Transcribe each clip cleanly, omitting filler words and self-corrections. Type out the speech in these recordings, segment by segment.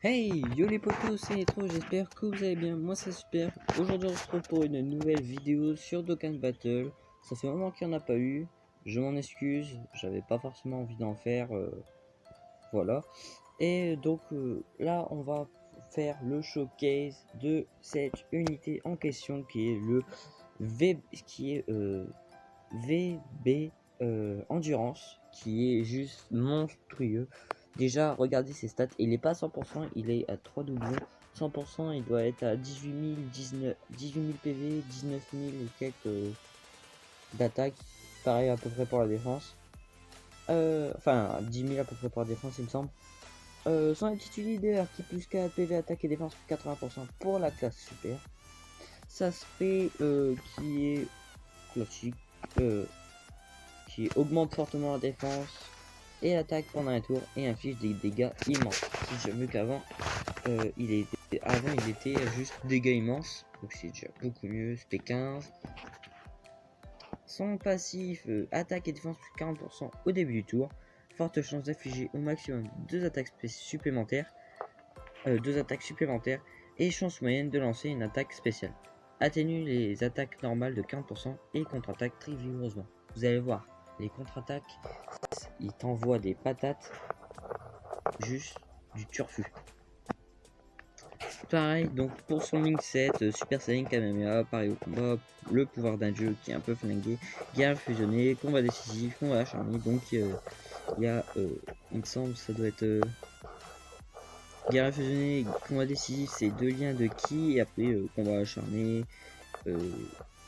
Hey, yo les potos, c'est Nitro, j'espère que vous allez bien, moi c'est super. Aujourd'hui on se retrouve pour une nouvelle vidéo sur Dokkan Battle. Ça fait un moment qu'il n'y en a pas eu, je m'en excuse, j'avais pas forcément envie d'en faire, voilà. Et donc là on va faire le showcase de cette unité en question qui est le VB Endurance, qui est juste monstrueux. Déjà, regardez ses stats, il est pas à 100%, il est à 3 doublons. 100%, il doit être à 18 000 PV, 19 000 et quelques d'attaque. Pareil à peu près pour la défense. Enfin, 10 000 à peu près pour la défense, il me semble. Son aptitude leader qui plus 4 PV, attaque et défense, 80% pour la classe super. Sa spé qui est classique, qui augmente fortement la défense et l'attaque pendant un tour et inflige des dégâts immenses. Si j'ai vu qu'avant il était juste dégâts immenses, donc c'est déjà beaucoup mieux. C'était 15. Son passif attaque et défense plus 40% au début du tour, forte chance d'infliger au maximum 2 attaques supplémentaires, et chance moyenne de lancer une attaque spéciale. Atténue les attaques normales de 40% et contre-attaque très vigoureusement. Vous allez voir, les contre-attaques, il t'envoie des patates, juste du turfu. Pareil, donc pour son Link 7, Super Saiyan Kamehameha, pareil au combat, le pouvoir d'un dieu qui est un peu flingué, guerre fusionnée, combat décisif, combat acharné, donc il y a, il me semble, ça doit être guerre fusionnée, combat décisif, c'est 2 liens de ki, et après combat acharné,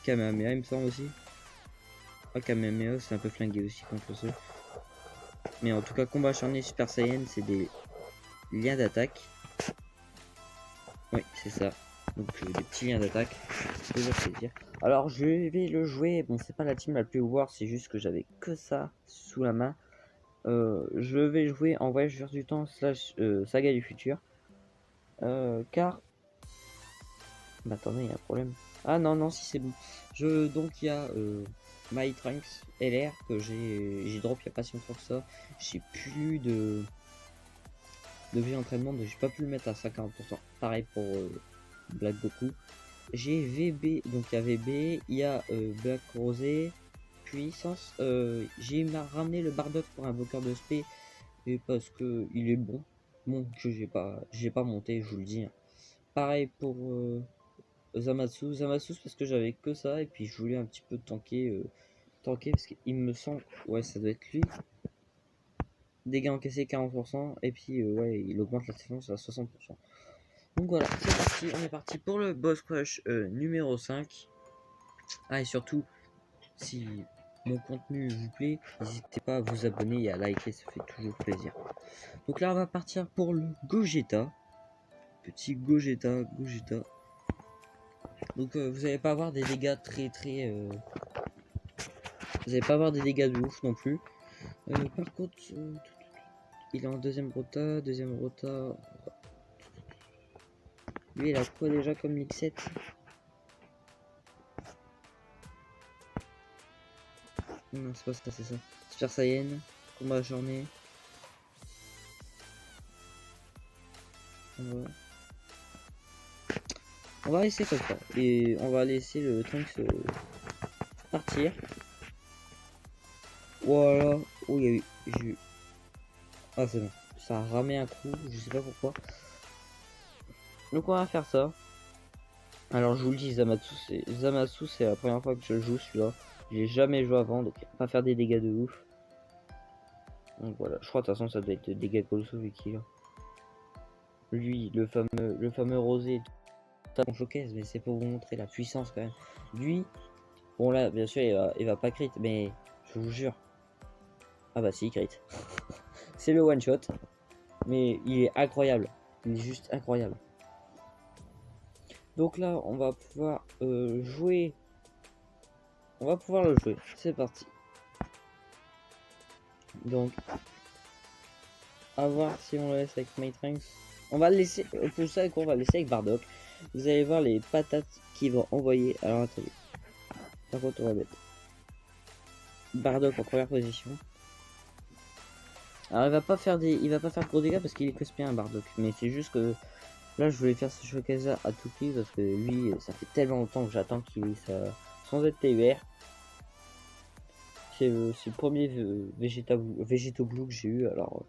Kamehameha il me semble aussi. Ah, Kamehameha c'est un peu flingué aussi contre ceux. Mais en tout cas, combat acharné, Super Saiyan, c'est des liens d'attaque. Oui, c'est ça. Donc des petits liens d'attaque. Toujours plaisir. Alors je vais le jouer. Bon, c'est pas la team la plus war, c'est juste que j'avais que ça sous la main. Je vais jouer en voyageur du temps slash saga du futur. Car. Bah attendez, il y a un problème. Ah non, non, si c'est bon. Donc il y a My Trunks LR que j'ai drop il y a pas si longtemps que ça. J'ai plus de vie d'entraînement, donc j'ai pas pu le mettre à 50%. Pareil pour Black Goku. J'ai VB, donc il y a VB, il y a Black Rosé, puissance. J'ai ramené le Bardock pour un bloqueur de spé, et parce que il est bon. Bon, que j'ai pas monté, je vous le dis. Pareil pour Zamasu. Zamasu, parce que j'avais que ça, et puis je voulais un petit peu tanker, parce qu'il me semble, ouais, ça doit être lui. Dégâts encaissés 40%, et puis ouais, il augmente la défense à 60%. Donc voilà, c'est parti, on est parti pour le boss rush numéro 5. Ah, et surtout, si mon contenu vous plaît, n'hésitez pas à vous abonner et à liker, ça fait toujours plaisir. Donc là, on va partir pour le Gogeta. Petit Gogeta. Donc vous n'allez pas avoir des dégâts vous n'allez pas avoir des dégâts de ouf non plus. Par contre, il est en deuxième rota. Lui, il a quoi déjà comme Link 7? Non, c'est pas ça, c'est ça. Super Saiyan, combat acharné. On va laisser comme ça. Et on va laisser le Trunks partir. Voilà. Oh, il y a eu. Ah, c'est bon. Ça a ramé un coup, je sais pas pourquoi. Donc, on va faire ça. Alors, je vous le dis, Zamasu, c'est la première fois que je joue celui-là. J'ai jamais joué avant, donc pas faire des dégâts de ouf. Donc voilà, je crois de toute façon ça doit être dégâts colossaux vu qu'il a. Lui, le fameux rosé, tout mon showcase, mais c'est pour vous montrer la puissance quand même. Lui, bon là, bien sûr, il va pas crit, mais je vous jure. Ah bah si, il crit. C'est le one shot, mais il est incroyable. Il est juste incroyable. Donc là, on va pouvoir jouer. On va pouvoir le jouer. C'est parti. Donc, à voir si on le laisse avec Matrix. On va le laisser. Pour ça, on va le laisser avec Bardock. Vous allez voir les patates qu'il va envoyer. Alors attendez. Par contre, on va mettre Bardock en première position. Alors il va pas faire de gros dégâts parce qu'il est crispé un Bardock. Mais c'est juste que là je voulais faire ce Shokaiza à tout prix parce que lui ça fait tellement longtemps que j'attends qu'il ait son ZTUR. C'est le premier Végéto Blue que j'ai eu alors.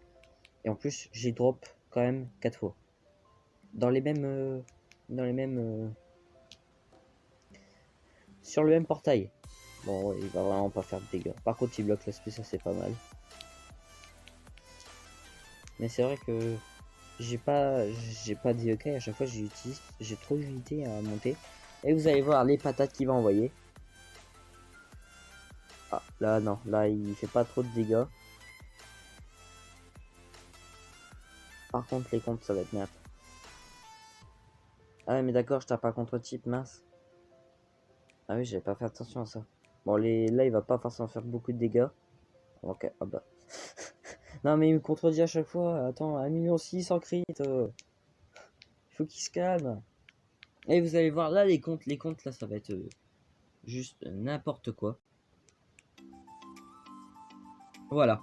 Et en plus j'ai drop quand même 4 fois. Dans les mêmes. Sur le même portail. Bon ouais, il va vraiment pas faire de dégâts. Par contre il bloque l'aspect, ça c'est pas mal. Mais c'est vrai que j'ai pas d'IEK, à chaque fois j'ai trop d'unités à monter. Et vous allez voir les patates qu'il va envoyer. Ah là non, là il fait pas trop de dégâts. Par contre les comptes ça va être merde. Ah mais d'accord, je tape pas contre type, mince. Ah oui, j'avais pas fait attention à ça. Bon là il va pas forcément faire beaucoup de dégâts. Ok, ah bah. Non mais il me contredit à chaque fois. Attends, 1,6 million en crit. Il faut qu'il se calme. Et vous allez voir là les comptes là ça va être juste n'importe quoi. Voilà.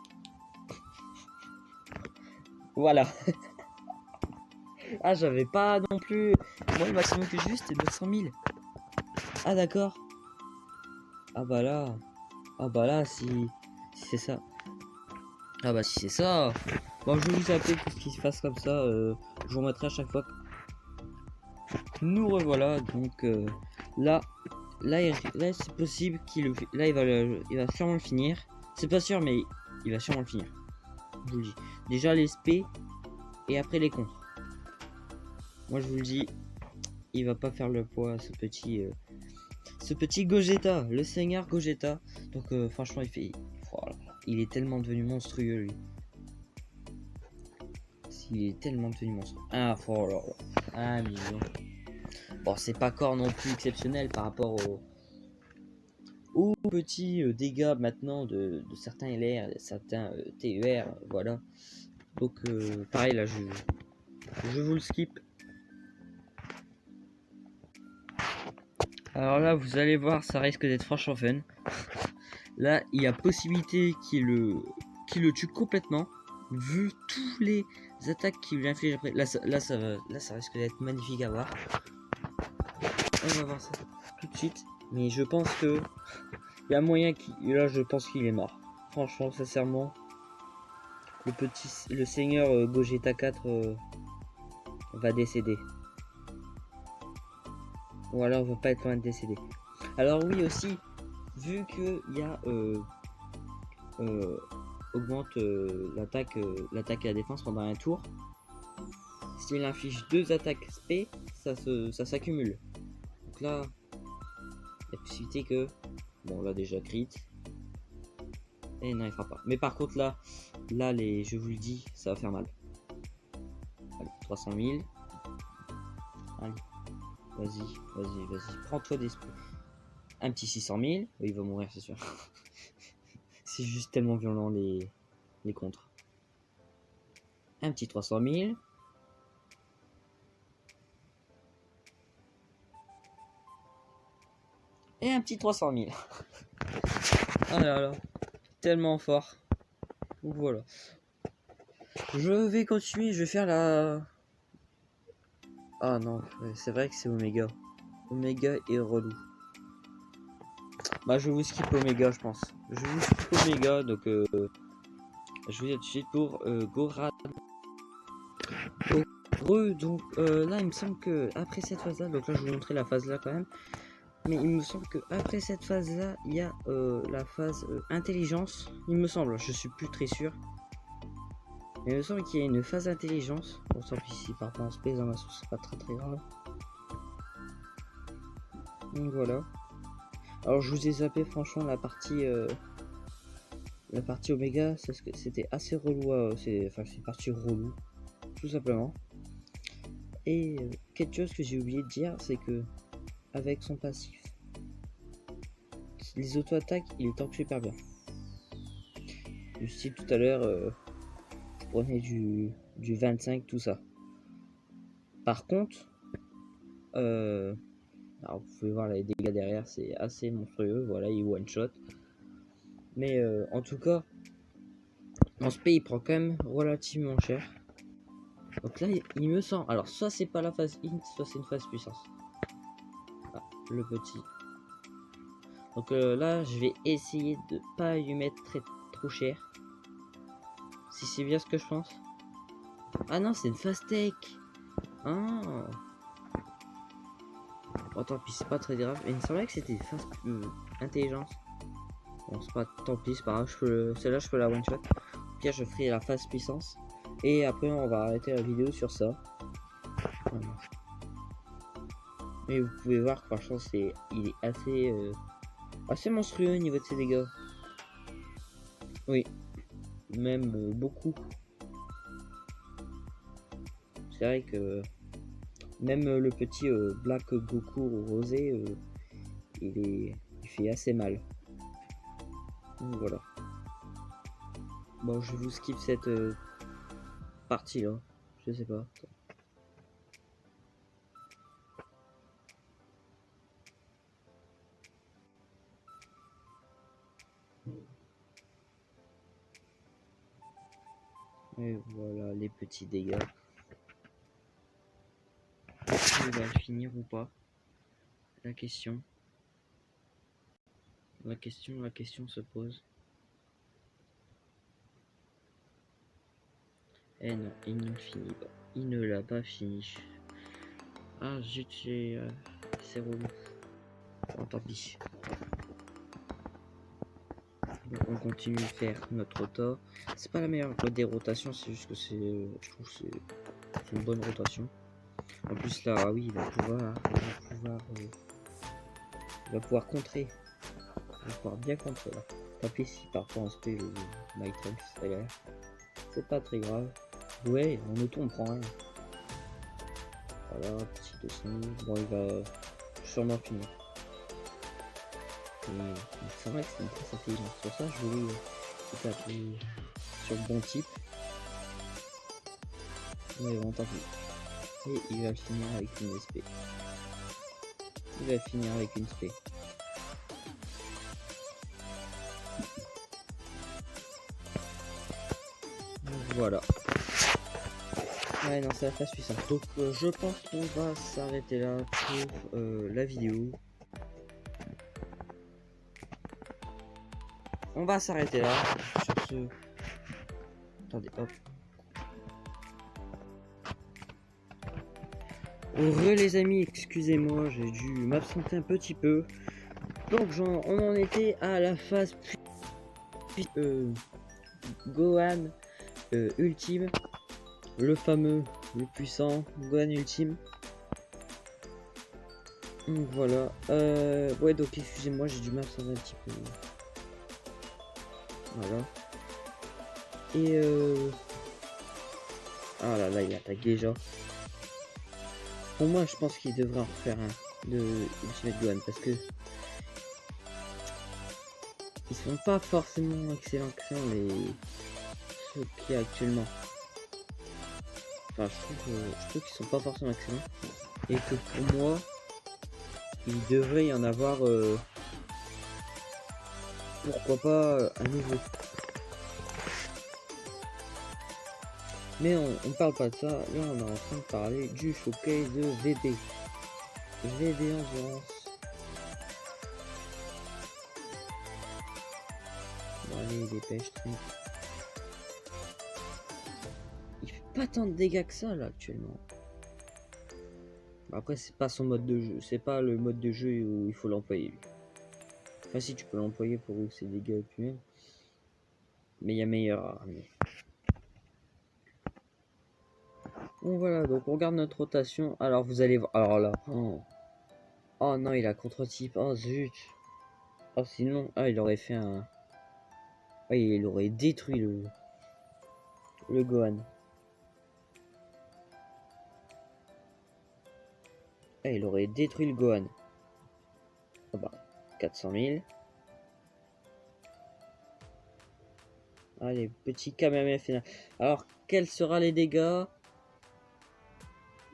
Voilà. Ah j'avais pas non plus. Moi le maximum que j'ai eu c'était 900 000. Ah d'accord. Ah bah là. Ah bah là si c'est ça. Ah bah si c'est ça. Bon je vais vous appeler pour qu'il se fasse comme ça. Je vous remettrai à chaque fois. Nous revoilà donc là. Là c'est possible qu'il le... Là il va sûrement le finir. C'est pas sûr mais il va sûrement le finir. Je vous le dis. Déjà les SP et après les contres. Moi je vous le dis, il va pas faire le poids ce petit Gogeta, le seigneur Gogeta. Donc franchement voilà. Il est tellement devenu monstrueux lui. Il est tellement devenu monstrueux. Ah voilà. 1 million. Bon c'est pas corps non plus exceptionnel par rapport aux petits dégâts maintenant de certains LR, certains TER, voilà. Donc pareil là je vous le skip. Alors là vous allez voir ça risque d'être franchement fun. Là il y a possibilité qu'il le tue complètement vu tous les attaques qu'il lui inflige après. Là ça risque d'être magnifique à voir. On va voir ça tout de suite. Mais je pense que il y a moyen qu'il... Là je pense qu'il est mort. Franchement sincèrement. Le seigneur Gogeta 4 va décéder. Ou alors va pas être loin de décéder. Alors oui aussi, vu que il y a augmente l'attaque et la défense pendant un tour. S'il inflige 2 attaques SP, ça s'accumule. Donc là, il y a possibilité que... Bon là déjà crit. Et non il fera pas. Mais par contre là je vous le dis, ça va faire mal. Allez, 300 000. Allez. Vas-y. Prends-toi d'esprit. Un petit 600 000. Oh, il va mourir, c'est sûr. C'est juste tellement violent les contres. Un petit 300 000. Et un petit 300 000. Ah là là. Tellement fort. Donc voilà. Je vais continuer. Je vais faire la... Ah non, c'est vrai que c'est Omega. Omega est relou. Bah je vais vous skip Omega je pense. Je vais vous skip Omega donc je vous dis tout de suite pour Goran. Donc là il me semble que après cette phase là, donc là je vais vous montrer la phase là quand même. Mais il me semble que après cette phase là, il y a la phase intelligence. Il me semble, je suis plus très sûr. Mais il me semble qu'il y a une phase intelligence. Bon tant pis si par contre on se pèse dans ma source, c'est pas très grave. Donc voilà. Alors je vous ai zappé franchement la partie Oméga, c'était assez relou, c'est une partie relou, tout simplement. Et quelque chose que j'ai oublié de dire, c'est que avec son passif, les auto-attaques, il tank super bien. Du style tout à l'heure, je prenais du 25, tout ça. Par contre, alors vous pouvez voir les dégâts derrière, c'est assez monstrueux, voilà, il one-shot. Mais en tout cas, Mon spé il prend quand même relativement cher. Donc là il me semble. Alors soit c'est pas la phase int, soit c'est une phase puissance. Ah, le petit. Donc là je vais essayer de pas lui mettre trop cher. Si c'est bien ce que je pense. Ah non, c'est une phase tech. Ah. Bon, tant pis, c'est pas très grave. Il me semblait que c'était une phase intelligence. Bon, c'est pas, tant pis, c'est pas grave. Celle-là, je peux la one shot. Puis je ferai la phase puissance. Et après, on va arrêter la vidéo sur ça. Voilà. Et vous pouvez voir que franchement, il est assez monstrueux au niveau de ses dégâts. Oui, même beaucoup. C'est vrai que même le petit Black Goku rosé, il fait assez mal. Donc, voilà. Bon, je vous skip cette partie là. Je sais pas. Et voilà les petits dégâts. Il va le finir ou pas? La question. La question se pose. Eh non, il ne finit pas. Il ne l'a pas fini. Ah zut, c'est relou. Bon, tant pis. Donc on continue de faire notre rota. C'est pas la meilleure des rotations, c'est juste que je trouve que c'est une bonne rotation. En plus là, ah oui, il va pouvoir contrer. Il va pouvoir bien contrer là. Tant pis si parfois on se fait le My Trunks, c'est pas très grave. Ouais, en auto on prend rien. Voilà, petit 200 000. Bon, il va sûrement finir. Et c'est vrai que c'est une très intelligente. Sur ça, je voulais taper sur le bon type. Mais bon, tant pis. Et il va finir avec une SP. Il va finir avec une SP. Voilà. Ouais, non, c'est la phase puissante. Donc, je pense qu'on va s'arrêter là pour la vidéo. On va s'arrêter là. Sur ce. Attendez, hop. Les amis, excusez-moi, j'ai dû m'absenter un petit peu. Donc, on en était à la phase Gohan ultime. Le fameux, le puissant Gohan ultime. Donc voilà. Ouais, donc excusez-moi, j'ai dû m'absenter un petit peu. Voilà. Et ah là là, il attaque déjà. Pour moi, je pense qu'il devrait en refaire un de Ultimate Gohan parce que ils sont pas forcément excellents que ça, mais ceux qu'il y a actuellement. Enfin, je trouve qu'ils sont pas forcément excellents et que pour moi, il devrait y en avoir. Pourquoi pas un nouveau. Mais on parle pas de ça, là on est en train de parler du showcase de VB. VB Endurance. Bon allez, dépêche. Il fait pas tant de dégâts que ça là actuellement. Après c'est pas son mode de jeu, c'est pas le mode de jeu où il faut l'employer. Enfin si tu peux l'employer pour ses dégâts plus. Mais il y a meilleur à ramener. Bon voilà, donc on regarde notre rotation. Alors vous allez voir. Alors là. Oh non, il a contre-type. Oh zut. Oh sinon. Ah il aurait fait un. Ah, il aurait détruit le Gohan. Ah, il aurait détruit le Gohan. Ah bah, 400 000. Allez, petit Kamehameha final. Alors, quels seront les dégâts?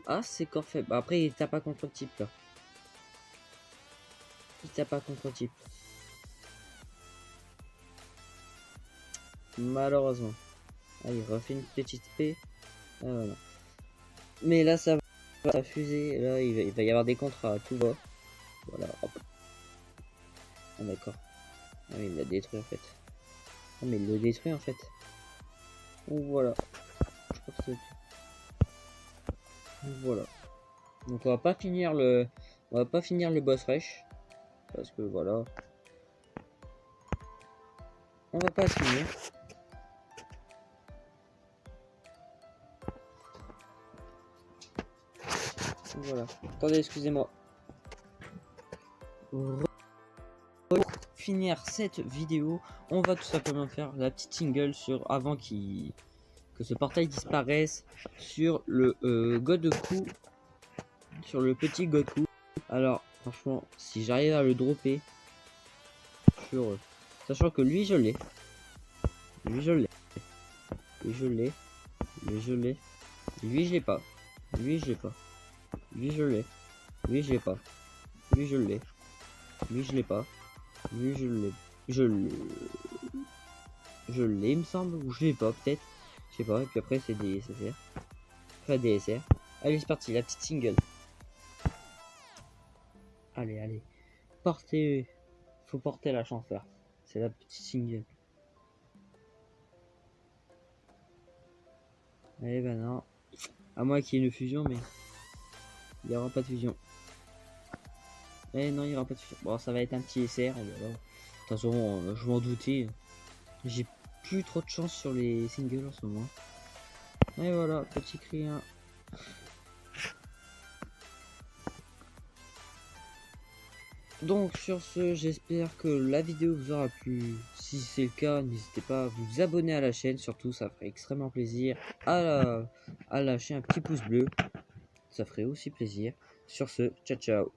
Ah, c'est corps faible. Bah, après, il tape pas contre type là. Il tape pas contre type. Malheureusement. Ah, il refait une petite paix. Ah, voilà. Mais là, ça va fuser. Là, il va y avoir des contrats à tout va. Voilà, hop. Ah, d'accord. Ah, oui, il l'a détruit en fait. Ah, mais il le détruit en fait. Donc voilà. Je crois que c'est... Donc voilà. Donc on va pas finir le boss rush. Parce que voilà. On va pas le finir. Donc voilà. Attendez, excusez-moi. Pour finir cette vidéo, on va tout simplement faire la petite single sur avant que ce portail disparaisse sur le Goku, sur le petit Goku. Alors franchement, si j'arrive à le dropper sur sachant que lui je l'ai, lui je l'ai, lui je l'ai, lui je l'ai, lui je l'ai pas, lui je l'ai pas, lui je l'ai, lui je l'ai pas, lui je l'ai, lui je l'ai pas, lui je l'ai, je l'ai. Je l'ai, il me semble, ou je l'ai pas, peut-être. Je sais pas, et puis après, c'est des SSR. Enfin, des SR. Allez, c'est parti, la petite single. Allez, allez. Portez. Faut porter la chance là. C'est la petite single. Eh ben non. À moins qu'il y ait une fusion, mais. Il n'y aura pas de fusion. Eh non, il n'y aura pas de fusion. Bon, ça va être un petit SR. Voilà. De toute façon, je m'en doutais. J'ai plus trop de chance sur les singles en ce moment. Et voilà, petit cri 1. Donc sur ce, j'espère que la vidéo vous aura plu. Si c'est le cas, n'hésitez pas à vous abonner à la chaîne. Surtout, ça ferait extrêmement plaisir. À lâcher un petit pouce bleu. Ça ferait aussi plaisir. Sur ce, ciao ciao.